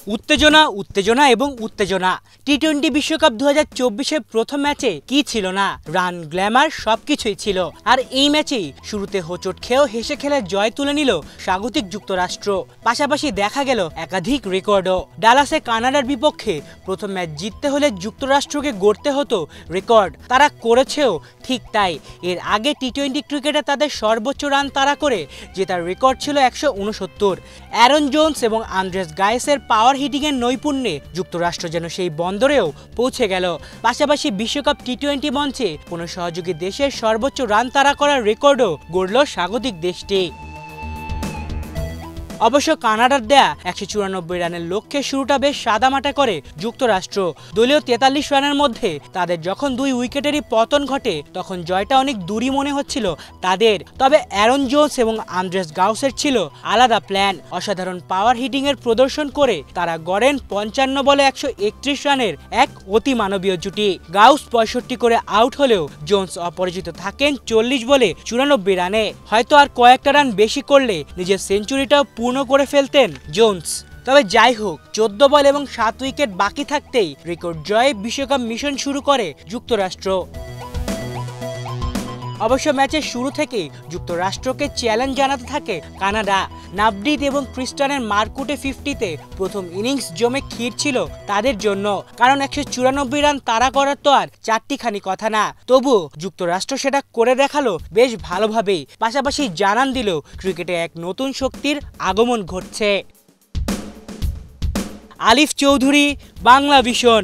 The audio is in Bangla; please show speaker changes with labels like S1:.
S1: উত্তেজনা উত্তেজনা এবং উত্তেজনা। টি-20 বিশ্বকাপ 2024-এর প্রথম ম্যাচে কি ছিল না, রান, গ্ল্যামার সবকিছুই ছিল। আর এই ম্যাচেই শুরুতে হোঁচট খেয়েও হেসে খেলে জয় তুলে নিল স্বাগতিক যুক্তরাষ্ট্র। পাশাপাশি দেখা গেল একাধিক রেকর্ডও। ডালাসে কানাডার বিপক্ষে প্রথম ম্যাচ জিততে হলে যুক্তরাষ্ট্রকে গড়তে হতো রেকর্ড, তারা করেছেও ঠিক তাই। এর আগে টি-20 ক্রিকেটে তাদের সর্বোচ্চ রান তাড়া করে জেতার রেকর্ড ছিল 169। অ্যারন জোন্স এবং আন্দ্রেস গায়েসের পাওয়ার হিটিংয়ের নৈপুণ্যে যুক্তরাষ্ট্র যেন সেই বন্দরেও পৌঁছে গেল। পাশাপাশি বিশ্বকাপ টি-20 মঞ্চে কোনো সহযোগী দেশের সর্বোচ্চ রান তাড়া করার রেকর্ডও গড়ল স্বাগতিক দেশটি। অবশ্য কানাডার দেয়া 194 রানের লক্ষ্যে শুরুটা বেশ সাদামাটা করে যুক্তরাষ্ট্র। দলীয় 43 রানের মধ্যে তাদের যখন 2 উইকেটেরই পতন ঘটে তখন জয়টা অনেক দূরই মনে হচ্ছিল তাদের। তবে অ্যারন জোন্স এবং আন্দ্রেস গাউসের ছিল আলাদা প্ল্যান। অসাধারণ পাওয়ার হিটিংয়ের প্রদর্শন করে তারা গড়েন 55 বলে 131 রানের এক অতি মানবীয় জুটি। গাউস 65 করে আউট হলেও জোন্স অপরাজিত থাকেন 40 বলে 94 রানে। হয়তো আর কয়েকটা রান বেশি করলে নিজের সেঞ্চুরিটাও পূর্ণ করে ফেলতেন জোন্স। তবে যাই হোক, 14 বল এবং 7 উইকেট বাকি থাকতেই রেকর্ড জয়ে বিশ্বকাপ মিশন শুরু করে যুক্তরাষ্ট্র। অবশ্য ম্যাচের শুরু থেকেই যুক্তরাষ্ট্রকে চ্যালেঞ্জ জানাতে থাকে কানাডা। নাবডিট এবং ক্রিস্টানের মারকুটে 50-তে প্রথম ইনিংস জমে ক্ষীর ছিল তাদের জন্য, কারণ 194 রান তাড়া করার তো আর চারটিখানি কথা না। তবু যুক্তরাষ্ট্র সেটা করে দেখালো বেশ ভালোভাবেই। পাশাপাশি জানান দিল ক্রিকেটে এক নতুন শক্তির আগমন ঘটছে। আলিফ চৌধুরী, বাংলা ভিশন।